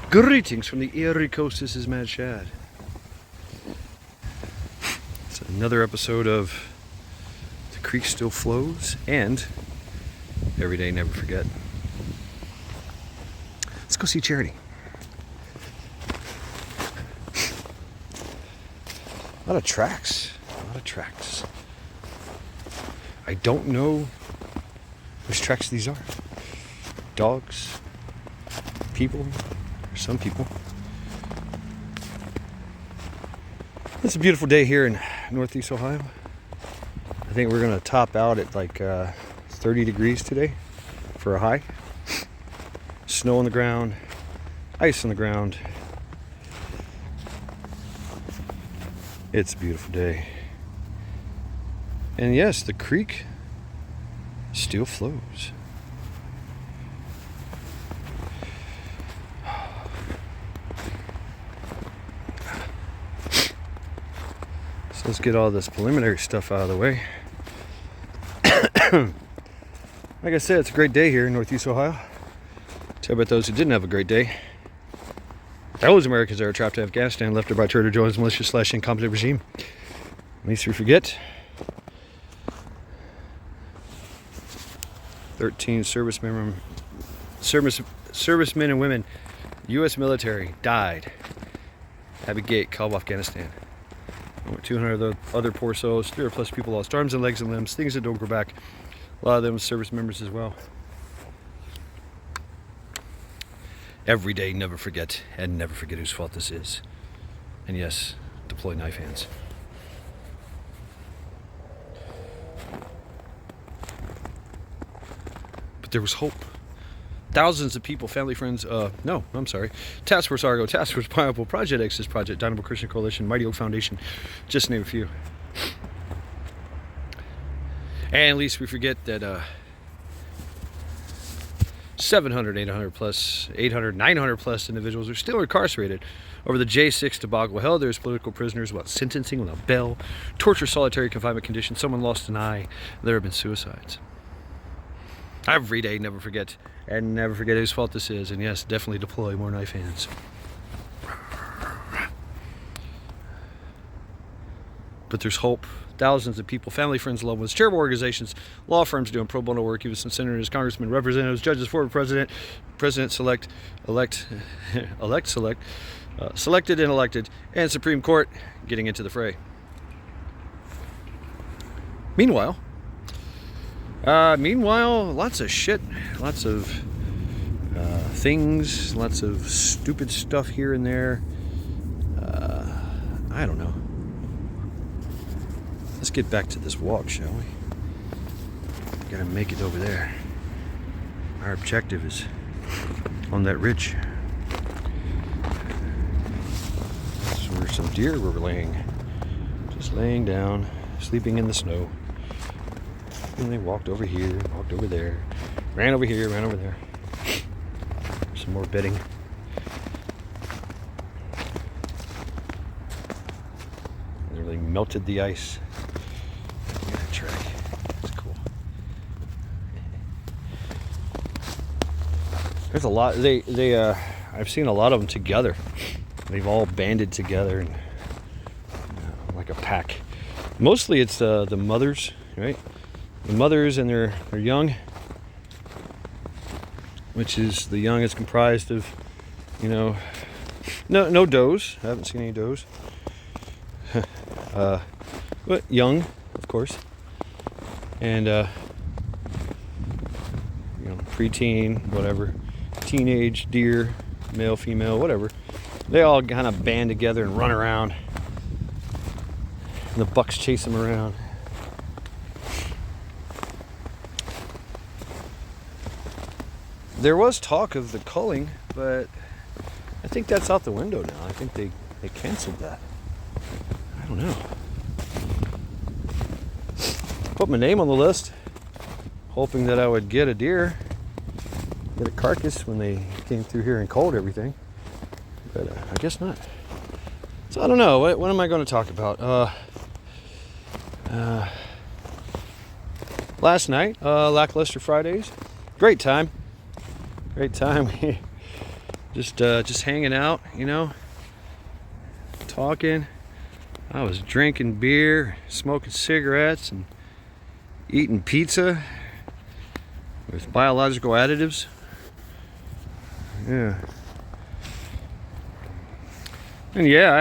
Greetings from the Erie Coast. This is Mad Shad. It's another episode of The Creek Still Flows and Every Day Never Forget. Let's go see Charity. A lot of tracks. I don't know which tracks these are. Dogs, people, or some people. It's a beautiful day here in Northeast Ohio. I think we're going to top out at like 30 degrees today for a high. Snow on the ground, ice on the ground. It's a beautiful day. And yes, the creek still flows. So let's get all this preliminary stuff out of the way. Like I said, it's a great day here in Northeast Ohio. Tell about those who didn't have a great day. Those Americans that are trapped in Afghanistan, left there by Trader Joe's militia / incompetent regime. Lest we forget. 13 servicemen and women, U.S. military, died. Abbey Gate, Kabul, Afghanistan. 200 other poor souls, 300 plus people lost arms and legs and limbs, things that don't grow back. A lot of them service members as well. Every day, never forget, and never forget whose fault this is. And yes, deploy knife hands. But there was hope. Thousands of people, family, friends, Task Force Argo, Task Force Pineapple, Project Exodus Project, Dynamo Christian Coalition, Mighty Oak Foundation, just to name a few. And at least we forget that 700, 800 plus, 800, 900 plus individuals are still incarcerated over the J6 debacle. Hell, there's political prisoners without sentencing, without bail, torture, solitary confinement conditions, someone lost an eye. There have been suicides. Every day, never forget, and never forget whose fault this is. And yes, definitely deploy more knife hands. But there's hope. Thousands of people, family, friends, loved ones, charitable organizations, law firms doing pro bono work, even some senators, congressmen, representatives, judges, former president-select, selected and elected, and Supreme Court getting into the fray. Meanwhile, lots of shit, lots of things, lots of stupid stuff here and there. I don't know. Let's get back to this walk, shall we? Gotta make it over there. Our objective is on that ridge. That's where some deer were just laying down, sleeping in the snow. And they walked over here, walked over there, ran over here, ran over there. Some more bedding. They really melted the ice. That's cool. There's a lot. I've seen a lot of them together. They've all banded together and like a pack. Mostly it's the mothers, right? The mothers and their young, which is the young is comprised of, no does. I haven't seen any does. But young, of course, and preteen, whatever, teenage deer, male, female, whatever. They all kind of band together and run around, and the bucks chase them around. There was talk of the culling, but I think that's out the window now. I think they canceled that. I don't know. Put my name on the list, hoping that I would get a deer, get a carcass when they came through here and culled everything. But I guess not. So I don't know. What am I going to talk about? Last night, Lackluster Fridays. Great time. Great time. Just hanging out, you know, talking. I was drinking beer, smoking cigarettes, and eating pizza with biological additives. Yeah. And yeah, I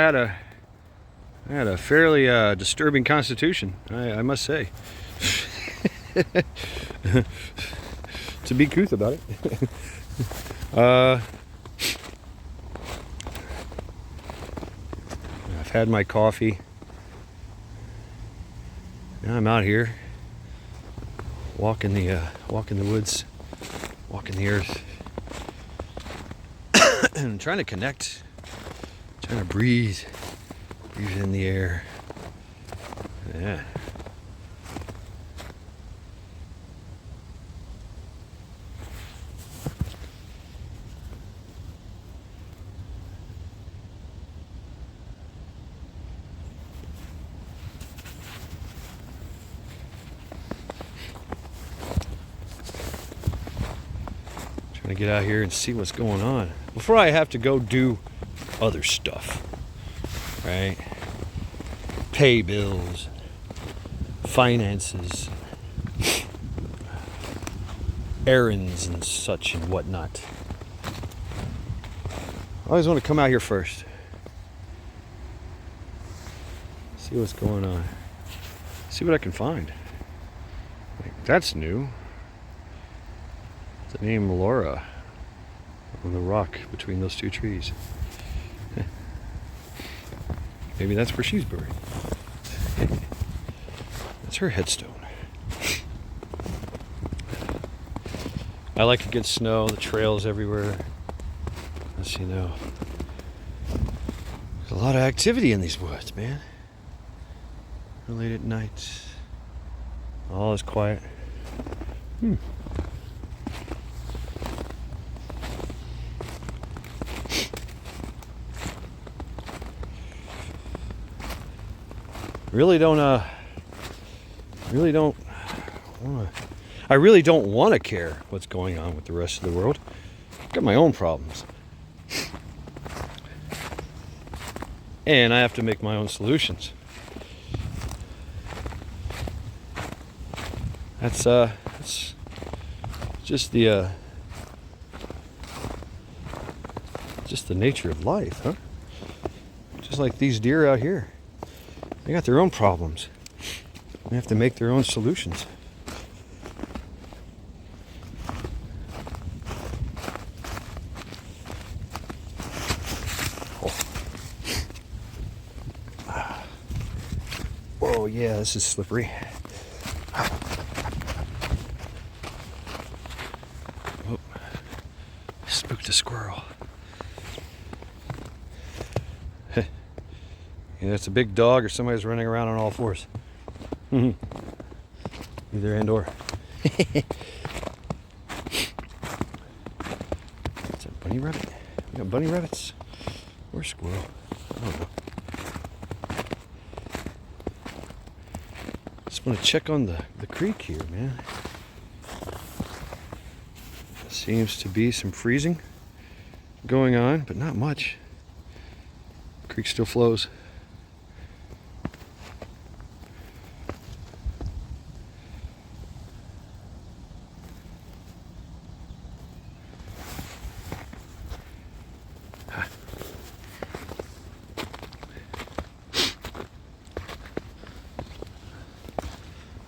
had a fairly disturbing constitution, I must say. To be couth about it. I've had my coffee. Now I'm out here walking the woods, walking the earth, and trying to connect, trying to breathe in the air. Yeah. Trying to get out here and see what's going on before I have to go do other stuff, right? Pay bills, finances, errands and such and whatnot. I always want to come out here first, see what's going on, see what I can find. Like, that's new. The name Laura on the rock between those two trees. Maybe that's where she's buried. That's her headstone. I like a good snow, the trails everywhere. As you know, there's a lot of activity in these woods, man. Late at night, all is quiet. Really don't want to care what's going on with the rest of the world. I've got my own problems. And I have to make my own solutions. That's just the nature of life, huh? Just like these deer out here. They got their own problems. They have to make their own solutions. Oh yeah, this is slippery. Oh, spooked a squirrel. Either it's a big dog or somebody's running around on all fours. Either and or. It's a bunny rabbit. We got bunny rabbits or squirrel. I don't know. Just want to check on the creek here, man. Seems to be some freezing going on, but not much. Creek still flows.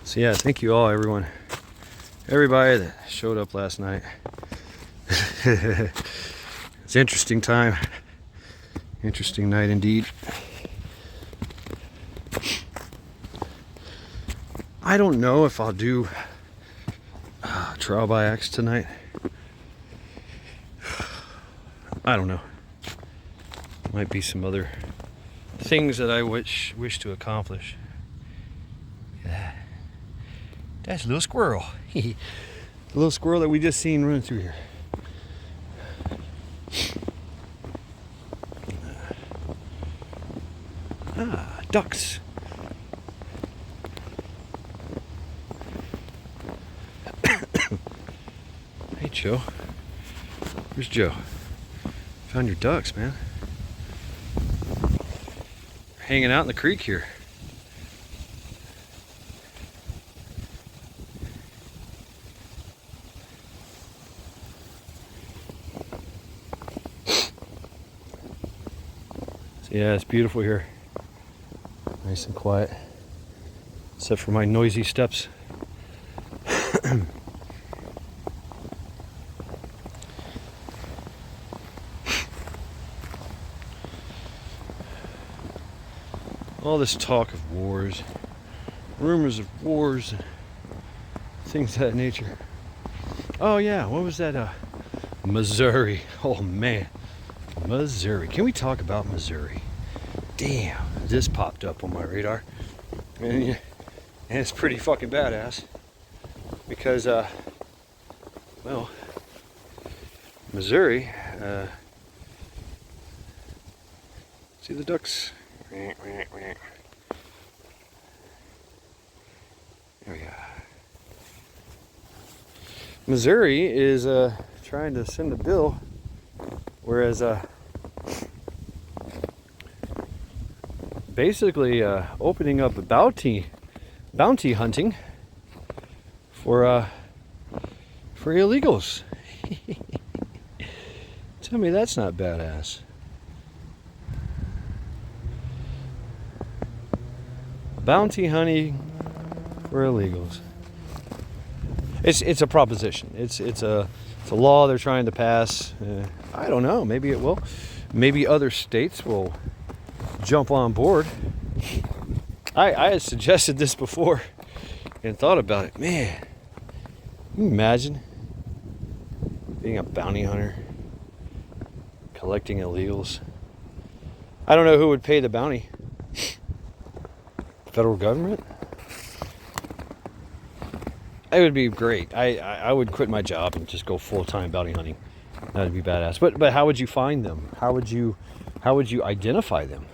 So yeah, thank you all, everybody that showed up last night. It's an interesting time, interesting night indeed. I don't know if I'll do trial by axe tonight. I don't know. Might be some other things that I wish to accomplish. Yeah. That's a little squirrel. The little squirrel that we just seen running through here. Ducks. Hey, Joe. Where's Joe? Found your ducks, man. Hanging out in the creek here. So yeah, it's beautiful here. Nice and quiet. Except for my noisy steps. All this talk of wars, rumors of wars, and things of that nature. Oh yeah, what was that? Missouri. Oh man, Missouri. Can we talk about Missouri? Damn, this popped up on my radar, and it's pretty fucking badass because, well, Missouri. See the ducks? There we go. Missouri is trying to send a bill, whereas basically opening up a bounty hunting for illegals. Tell me that's not badass. Bounty hunting for illegals. It's a proposition. It's a law they're trying to pass. I don't know. Maybe it will. Maybe other states will jump on board. I had suggested this before and thought about it. Man, can you imagine being a bounty hunter, collecting illegals? I don't know who would pay the bounty. Federal government? It would be great. I would quit my job and just go full-time bounty hunting. That'd be badass. But how would you find them? How would you identify them?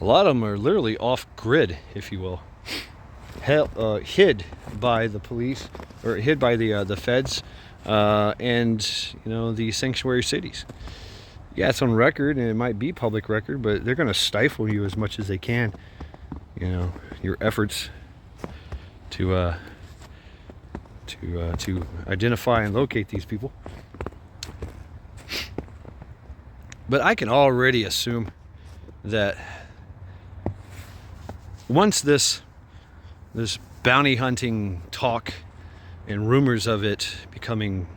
A lot of them are literally off grid, if you will, hid by the police or hid by the feds and the sanctuary cities. Yeah, it's on record and it might be public record, but they're going to stifle you as much as they can. Your efforts to identify and locate these people. But I can already assume that once this bounty hunting talk and rumors of it becoming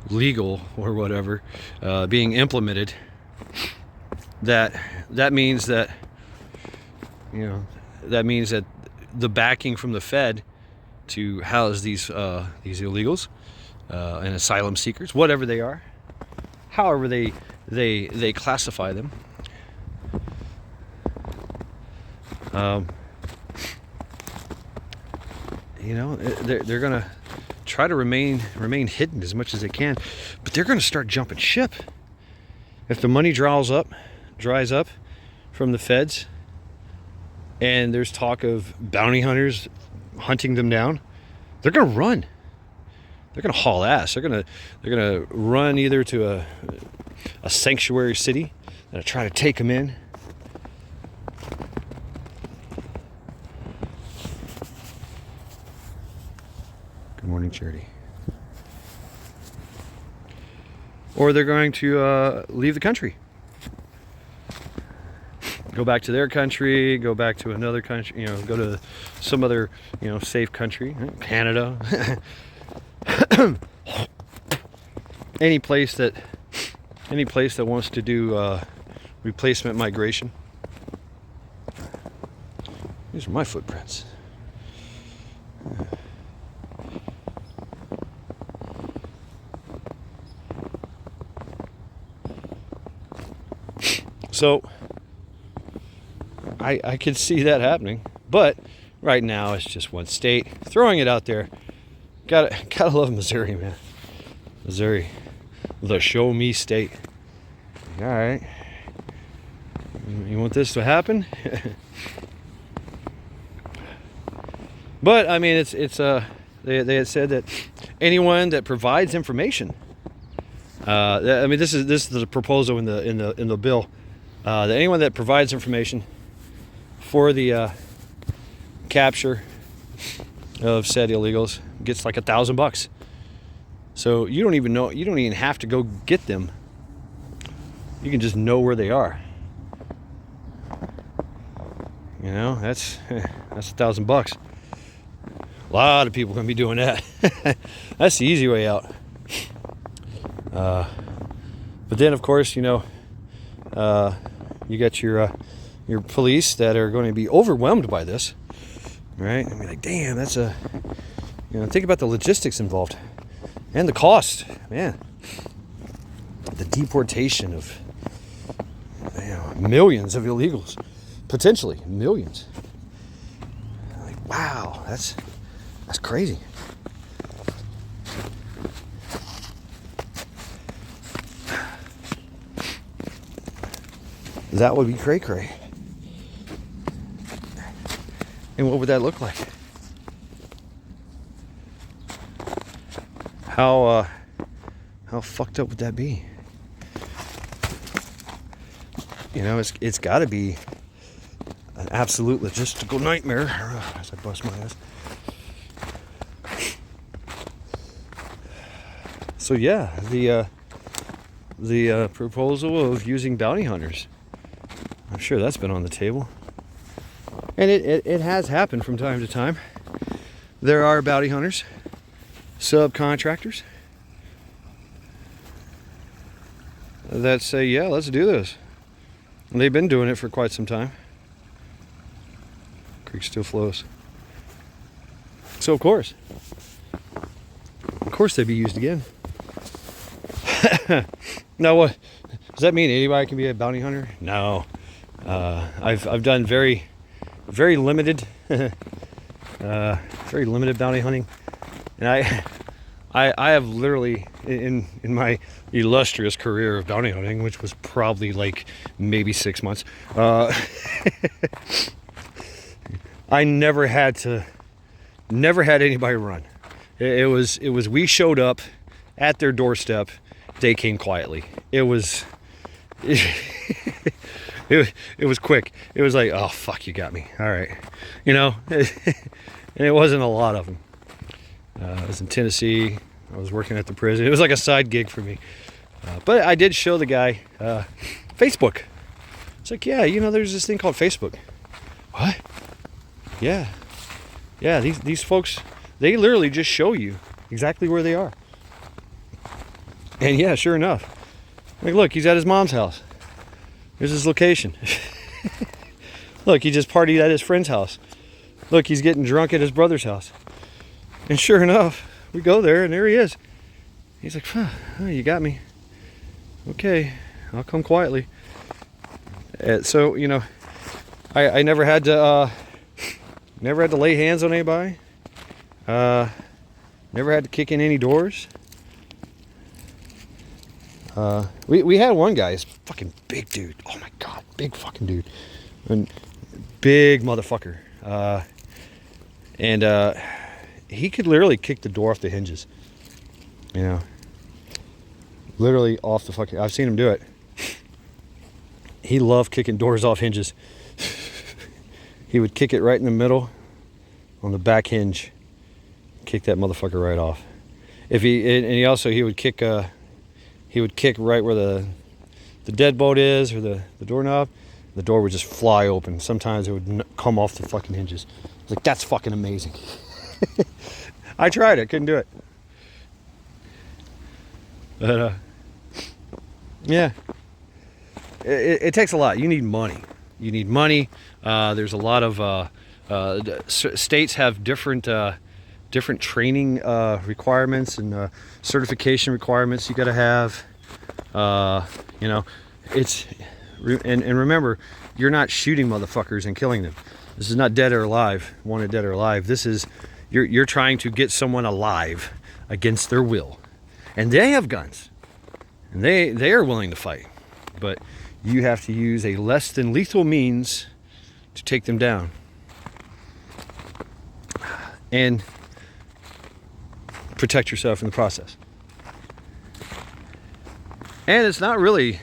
legal or whatever being implemented, that means that the backing from the Fed to house these illegals and asylum seekers, whatever they are, however they classify them, they're gonna try to remain hidden as much as they can, but they're gonna start jumping ship if the money dries up from the feds, and there's talk of bounty hunters hunting them down. They're gonna run. They're gonna haul ass. They're gonna run either to a sanctuary city and try to take them in. Good morning, Charity. Or they're going to leave the country. Go back to their country, go back to another country, go to some other, safe country, Canada. any place that wants to do replacement migration. These are my footprints. So I could see that happening, but right now it's just one state. Throwing it out there. Gotta love Missouri, man. Missouri, the show me state. All right, you want this to happen? But I mean, it's They had said that anyone that provides information, I mean, this is the proposal in the bill, that anyone that provides information for the capture of said illegals gets like $1,000. So you don't even have to go get them. You can just know where they are. You know, that's $1,000. A lot of people are gonna be doing that. That's the easy way out. But then, of course, you know, you got your police that are going to be overwhelmed by this, right? I mean, like, damn, that's you know, think about the logistics involved and the cost, man. The deportation of, you know, millions of illegals, potentially millions. Like, wow, that's crazy. That would be cray-cray. And what would that look like? How fucked up would that be? You know, it's got to be an absolute logistical nightmare. As I bust my ass. So yeah, the proposal of using bounty hunters, I'm sure that's been on the table, and it has happened from time to time. There are bounty hunters, subcontractors, that say, yeah, let's do this. And they've been doing it for quite some time. Creek still flows. So of course they'd be used again. Now, what does that mean? Anybody can be a bounty hunter? No. I've done very limited, very limited bounty hunting, and I have literally in my illustrious career of bounty hunting, which was probably like maybe 6 months, I never had anybody run. It was we showed up at their doorstep. They came quietly. It was quick. It was like, oh fuck, you got me. All right, you know. And it wasn't a lot of them. I was in Tennessee. I was working at the prison. It was like a side gig for me. But I did show the guy Facebook. It's like, yeah, you know, there's this thing called Facebook. What? Yeah. These folks, they literally just show you exactly where they are. And yeah, sure enough. Like, look, he's at his mom's house. Here's his location. Look, he just partied at his friend's house. Look, he's getting drunk at his brother's house. And sure enough, we go there and there he is. He's like, oh, you got me. Okay, I'll come quietly. So, you know, I never had to lay hands on anybody. Never had to kick in any doors. We had one guy, he's fucking big dude. Oh my god, big fucking dude. And big motherfucker. And he could literally kick the door off the hinges. You know. Literally off the fucking, I've seen him do it. He loved kicking doors off hinges. He would kick it right in the middle on the back hinge. Kick that motherfucker right off. He would kick right where the deadbolt is, or the doorknob. The door would just fly open. Sometimes it would come off the fucking hinges. I was like, that's fucking amazing. I tried it, couldn't do it. But yeah, it takes a lot. You need money. There's a lot of states have different training requirements and certification requirements you got to have. You know, and remember, you're not shooting motherfuckers and killing them. This is not dead or alive, wanted dead or alive. This is you're trying to get someone alive against their will, and they have guns, and they are willing to fight, but you have to use a less than lethal means to take them down. And protect yourself in the process. And it's not really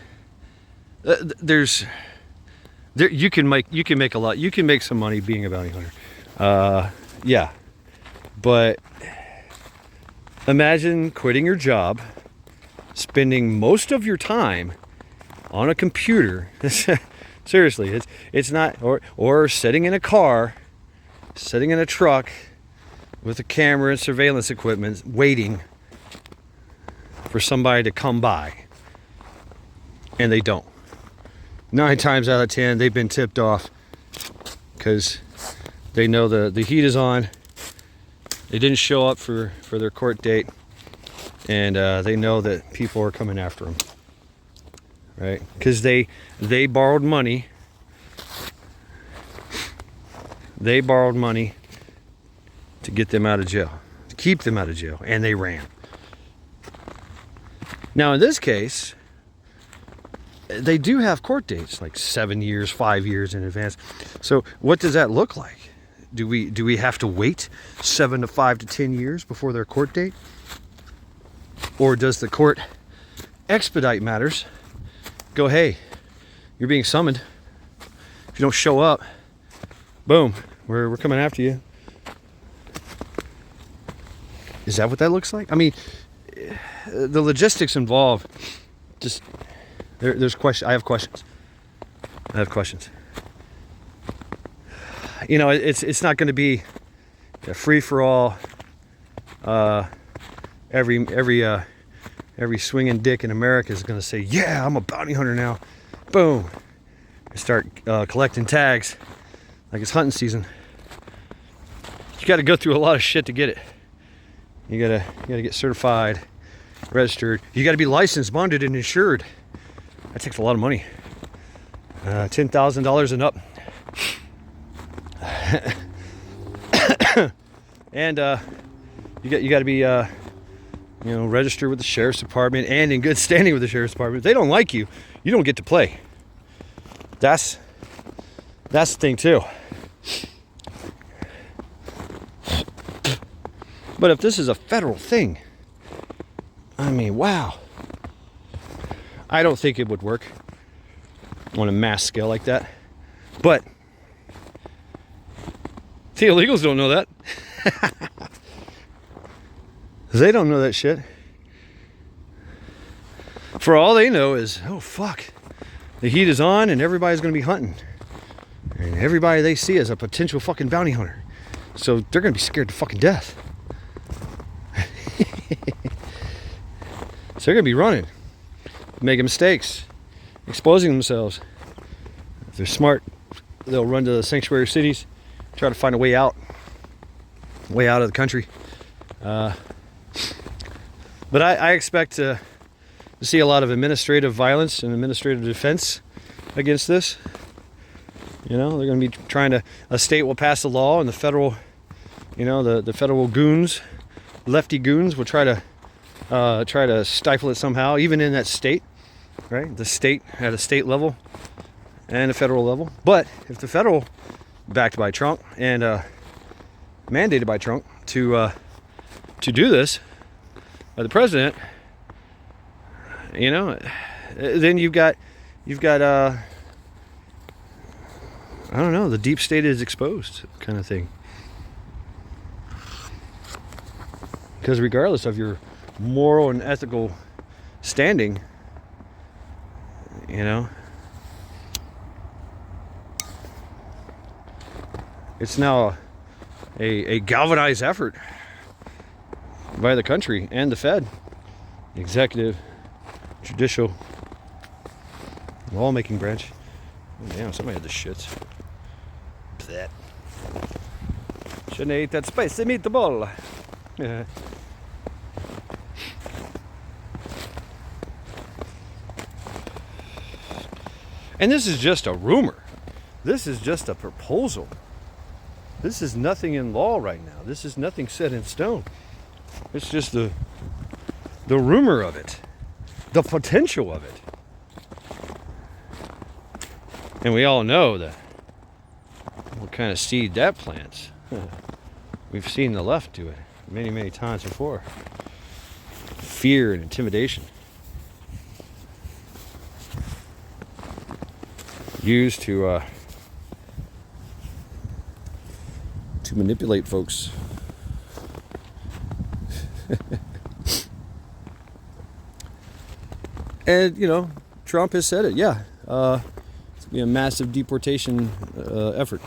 you can make a lot. You can make some money being a bounty hunter. Yeah. But imagine quitting your job, spending most of your time on a computer. Seriously, it's not, or sitting in a car, sitting in a truck with a camera and surveillance equipment, waiting for somebody to come by, and they don't. 9 times out of 10, they've been tipped off because they know the heat is on. They didn't show up for their court date, and they know that people are coming after them, right? Because they borrowed money. They borrowed money to get them out of jail, to keep them out of jail, and they ran. Now, in this case, they do have court dates, like 7 years, 5 years in advance. So what does that look like? Do we have to wait 7 to 5 to 10 years before their court date? Or does the court expedite matters? Go, hey, you're being summoned. If you don't show up, boom, we're coming after you. Is that what that looks like? I mean, the logistics involved, just there's questions. I have questions. You know, it's not going to be a free for all. Every swinging dick in America is going to say, "Yeah, I'm a bounty hunter now." Boom, and start collecting tags like it's hunting season. You got to go through a lot of shit to get it. You gotta get certified, registered. You got to be licensed, bonded, and insured. That takes a lot of money. $10,000 and up. And you got to be registered with the sheriff's department and in good standing with the sheriff's department. If they don't like you, you don't get to play. That's the thing too. But if this is a federal thing, I mean, wow. I don't think it would work on a mass scale like that. But the illegals don't know that. They don't know that shit. For all they know is, oh fuck, the heat is on and everybody's gonna be hunting. And everybody they see is a potential fucking bounty hunter. So they're gonna be scared to fucking death. So they're gonna be running, making mistakes, exposing themselves. If they're smart, they'll run to the sanctuary cities, try to find a way out of the country. But I expect to see a lot of administrative violence and administrative defense against this. You know, they're going to be trying to, a state will pass a law, and the federal, the federal goons, lefty goons, will try to stifle it somehow, even in that state, right? The state, at a state level and a federal level. But if the federal, backed by Trump and mandated by Trump to do this, by the president, then you've got I don't know, the deep state is exposed kind of thing. Because regardless of your moral and ethical standing, it's now a galvanized effort by the country and the Fed, the executive, judicial, lawmaking branch. Oh, damn, somebody had the shits. That. Shouldn't have ate that spicy meatball. Yeah. And this is just a rumor. This is just a proposal. This is nothing in law right now. This is nothing set in stone. It's just the rumor of it, the potential of it. And we all know what kind of seed that plants. We've seen the left do it. many, many times before. Fear and intimidation. Used to manipulate folks. And, you know, Trump has said it. Yeah, it's going to be a massive deportation effort.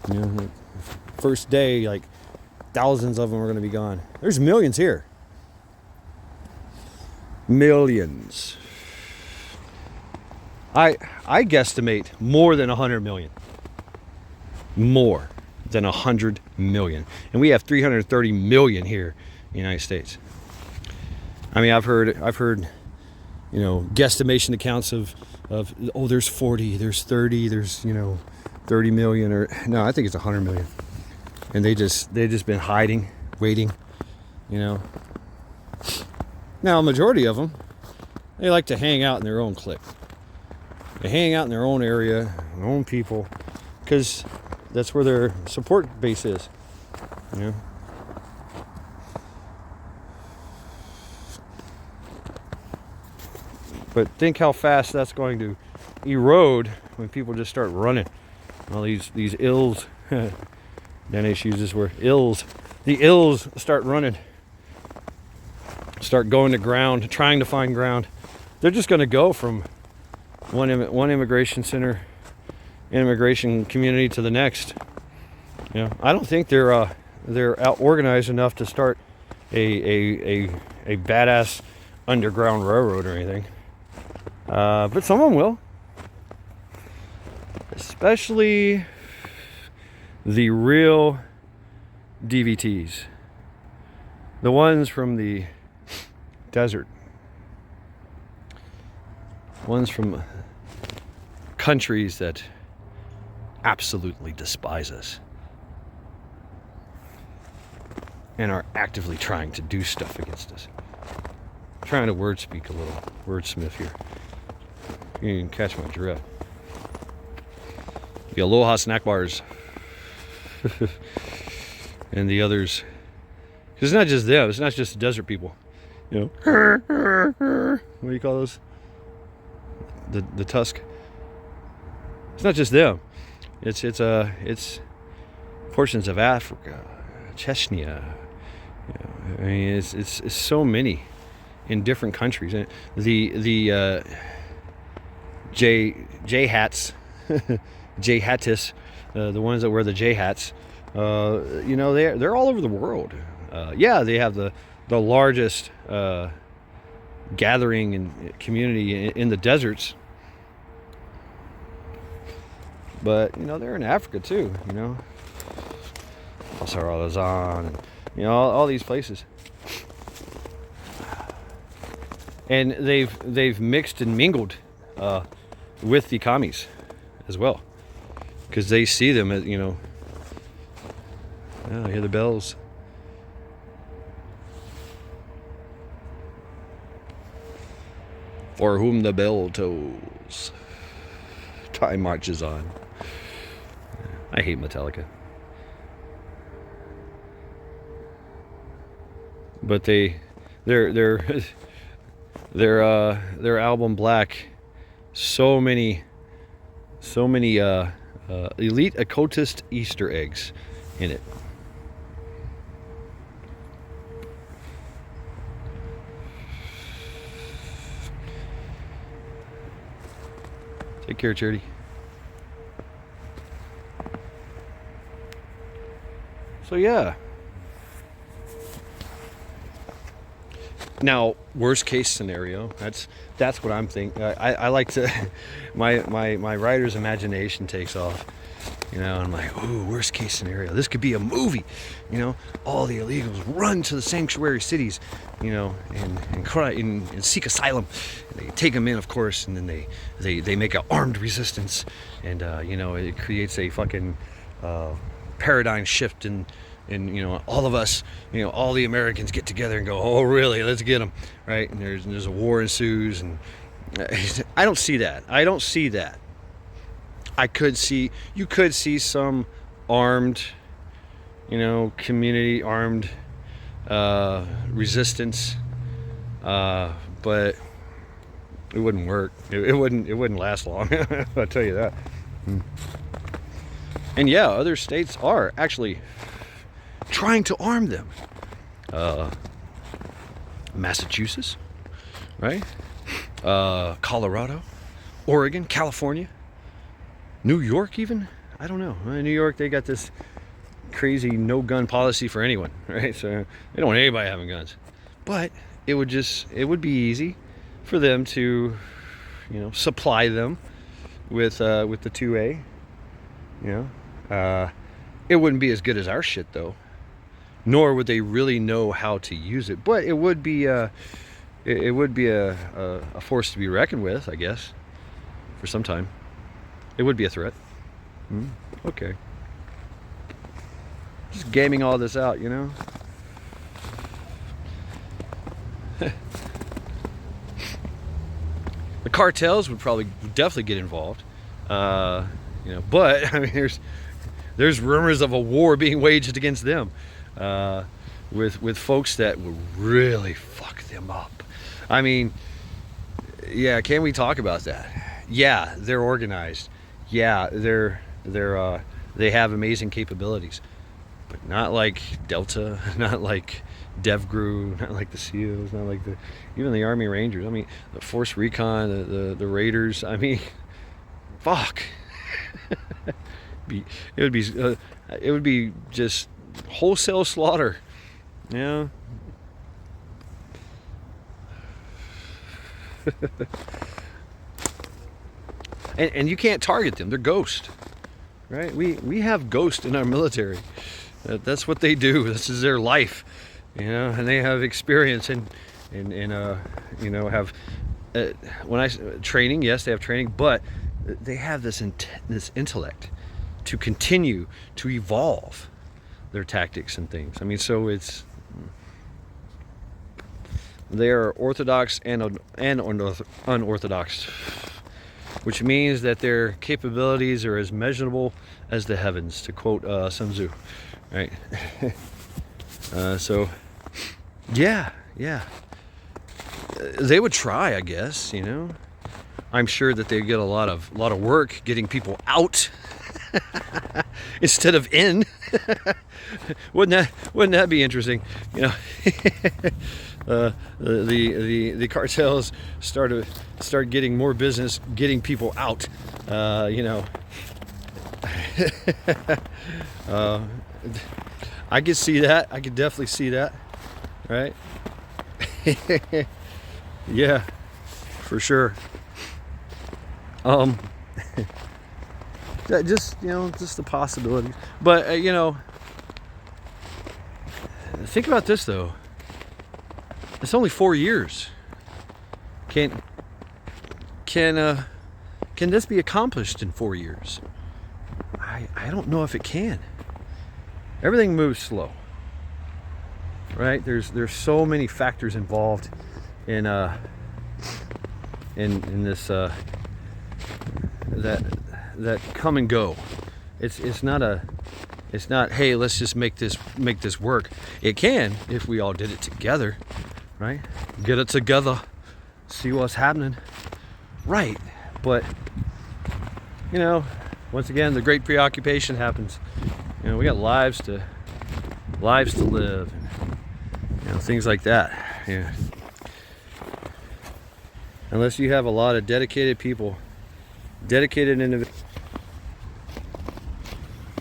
You know, first day, like, thousands of them are going to be gone. There's millions here. Millions. I guesstimate more than 100 million. More than 100 million. And we have 330 million here in the United States. I mean, I've heard, you know, guesstimation accounts of oh, there's 40, there's 30, there's, you know, 30 million, or no, I think it's 100 million. And they've just been hiding, waiting, you know. Now, a majority of them, they like to hang out in their own clique. They hang out in their own area, their own people, because that's where their support base is, you know. But think how fast that's going to erode when people just start running. All these ills, Dennis uses this word, ills. The ills start running, start going to ground, trying to find ground. They're just going to go from one immigration center, immigration community to the next. You know, I don't think they're out organized enough to start a badass underground railroad or anything. But some of them will, especially the real DVTs, the ones from the desert, ones from countries that absolutely despise us and are actively trying to do stuff against us. I'm trying to wordspeak a little, wordsmith here. You can catch my drift. The Aloha snack bars and the others. It's not just them. It's not just the desert people. You know, what do you call those? The tusk. It's not just them. It's portions of Africa, Chechnya. You know, I mean, it's so many in different countries. The J hats, J hattis, the ones that wear the J hats. You know, they're all over the world. Yeah, they have the largest gathering and community in the deserts. But, you know, they're in Africa too, you know. Al-Azan, and, you know, all these places. And they've mixed and mingled with the commies as well. Because they see them as, you know, oh, I hear the bells. For whom the bell tolls, time marches on. I hate Metallica. But their album Black, so many elite occultist Easter eggs in it. Take care, Charity. So yeah. Now, worst case scenario. That's what I'm thinking. I like to. My writer's imagination takes off. You know, I'm like, ooh, worst case scenario. This could be a movie. You know, all the illegals run to the sanctuary cities, you know, and seek asylum. And they take them in, of course, and then they make an armed resistance, and you know, it creates a fucking paradigm shift in you know, all of us, you know, all the Americans get together and go, oh really, let's get them, right? And there's a war ensues, and I don't see that. You could see some armed you know, community armed resistance, but it wouldn't work. It wouldn't last long. I'll tell you that. And yeah, other states are actually trying to arm them. Massachusetts, right? Colorado, Oregon, California, New York even. I don't know. In New York, they got this crazy no gun policy for anyone, right? So they don't want anybody having guns. But it would be easy for them to, you know, supply them with the 2A. You know, it wouldn't be as good as our shit though. Nor would they really know how to use it. But it would be a force to be reckoned with, I guess, for some time. It would be a threat. Okay. Just gaming all this out, you know. The cartels would definitely get involved, you know. But I mean, there's rumors of a war being waged against them, with folks that would really fuck them up. I mean, yeah. Can we talk about that? Yeah, they're organized. Yeah, they have amazing capabilities. But not like Delta, not like DevGru, not like the SEALs, not like even the Army Rangers. I mean, the Force Recon, the Raiders. I mean, fuck. It would be just wholesale slaughter. Yeah. And you can't target them. They're ghost, right? We have ghosts in our military. That's what they do. This is their life, you know, and they have experience and you know, have training. Yes, they have training, but they have this intellect to continue to evolve their tactics and things. I mean, so they are orthodox and unorthodox, which means that their capabilities are as measurable as the heavens, to quote Sun Tzu. Right. So yeah, they would try, I guess, you know. I'm sure that they get a lot of work getting people out instead of in. Wouldn't that be interesting, you know? The cartels start getting more business getting people out, you know. I could see that. I could definitely see that, right? Yeah, for sure. Just, you know, just the possibilities. But you know, think about this though. It's only 4 years. Can this be accomplished in 4 years? I don't know if it can. Everything moves slow, right? There's so many factors involved in this that come and go. It's not hey, let's just make this work. It can if we all did it together, right? Get it together, see what's happening, right? But you know, once again, the great preoccupation happens. You know, we got lives to live, and, you know, things like that. Yeah. Unless you have a lot of dedicated people, dedicated individuals.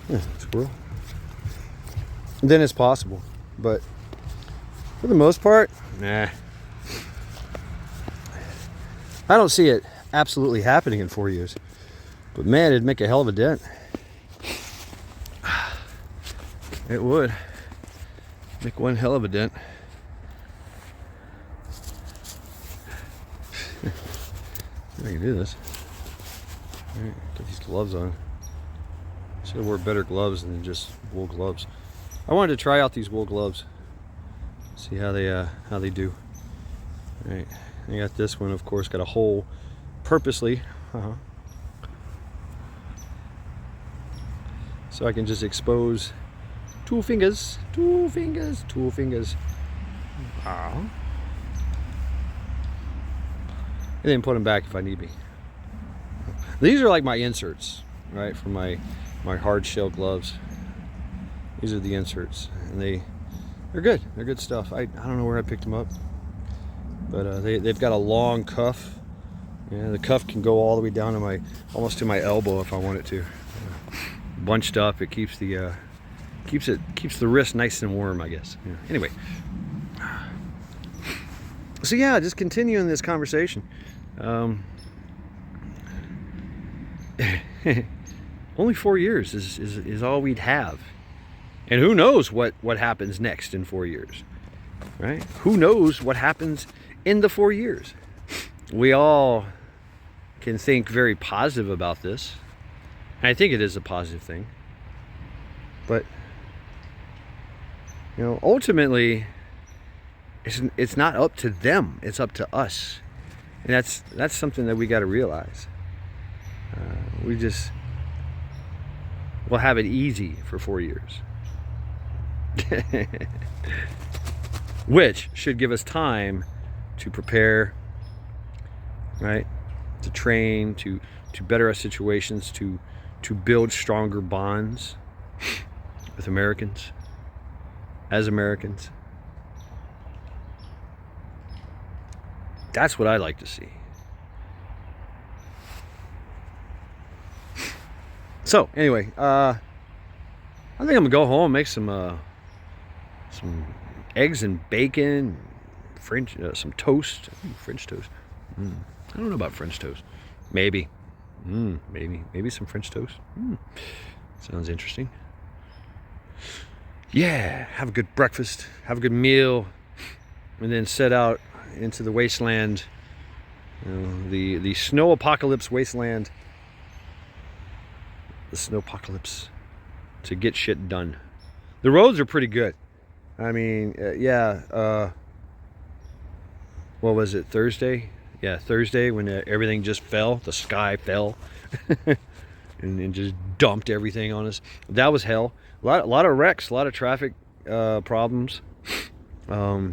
Yeah, squirrel. Then it's possible, but for the most part, nah. I don't see it absolutely happening in 4 years, but man, it'd make a hell of a dent. It would make one hell of a dent. I can do this. All right, get these gloves on. Should have wore better gloves than just wool gloves. I wanted to try out these wool gloves, see how they do. All right, I got this one. Of course, got a hole purposely, so I can just expose Two fingers. Two fingers. Two fingers. And then put them back if I need be. These are like my inserts, right, for my hard shell gloves. These are the inserts, and they're good. They're good stuff. I don't know where I picked them up, but they've got a long cuff. Yeah, the cuff can go all the way down to almost to my elbow if I want it to. Bunched up, it keeps the wrist nice and warm, I guess. Yeah. Anyway, so yeah, just continuing this conversation. Only 4 years is all we'd have, and who knows what happens next in 4 years, right? Who knows what happens in the 4 years? We all can think very positive about this, and I think it is a positive thing, but ultimately it's not up to them, it's up to us, and that's something that we got to realize. We'll have it easy for 4 years. Which should give us time to prepare, right? To train, to better our situations, to build stronger bonds with Americans, as Americans. That's what I like to see. So anyway, I think I'm gonna go home, make some eggs and bacon, some toast. Ooh, French toast. I don't know about French toast. Maybe some French toast. Sounds interesting. Yeah, have a good breakfast, have a good meal, and then set out into the wasteland, the snow apocalypse wasteland. The snow apocalypse, to get shit done. The roads are pretty good. I mean, what was it, Thursday? Yeah, Thursday, when everything just fell, the sky fell and just dumped everything on us. That was hell. A lot of wrecks, a lot of traffic problems, but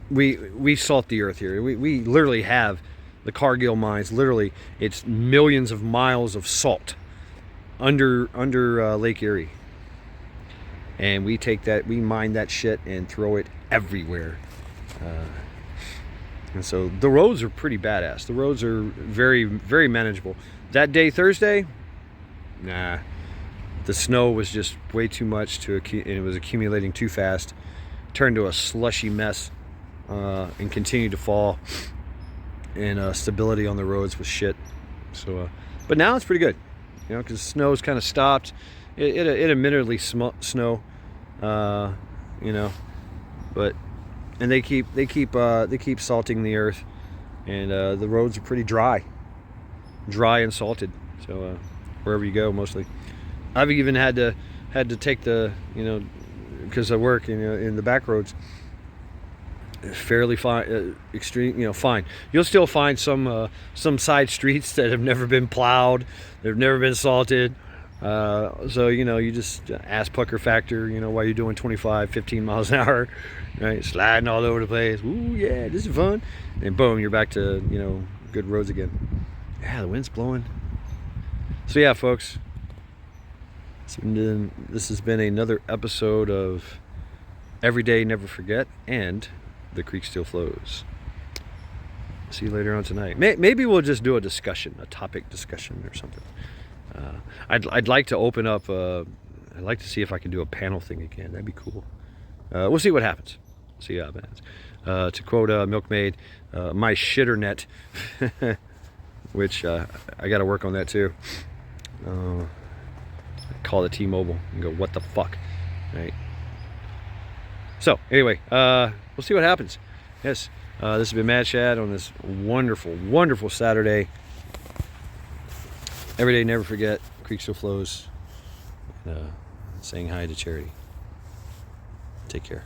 we salt the earth here. We literally have the Cargill mines. Literally, it's millions of miles of salt under Lake Erie, and we take that, we mine that shit and throw it everywhere. And so the roads are pretty badass. The roads are very, very manageable. That day, Thursday, nah, the snow was just way too much and it was accumulating too fast. Turned to a slushy mess, and continued to fall. And stability on the roads was shit. So, but now it's pretty good, because snow's kind of stopped. It admittedly snow, but and they keep salting the earth, and the roads are pretty dry and salted. So wherever you go, mostly. I've even had to take the because I work in the back roads. Fairly fine, extreme, fine. You'll still find some side streets that have never been plowed, they've never been salted. So you just ass pucker factor, while you're doing 25, 15 miles an hour, right? Sliding all over the place. Ooh, yeah, this is fun. And boom, you're back to good roads again. Yeah, the wind's blowing. So yeah, folks. This has been another episode of Every Day Never Forget and The Creek Still Flows. See you later on tonight. Maybe we'll just do a topic discussion or something. I'd like to open up. I'd like to see if I can do a panel thing again. That'd be cool. We'll see what happens. See how it happens. To quote Milkmaid, my shitter net, which I got to work on that too. Call the T-Mobile and go, what the fuck, right? So anyway, we'll see what happens. Yes, this has been Mad Shad on this wonderful, wonderful Saturday. Every day, never forget. Creek Still Flows. Saying hi to Charity. Take care.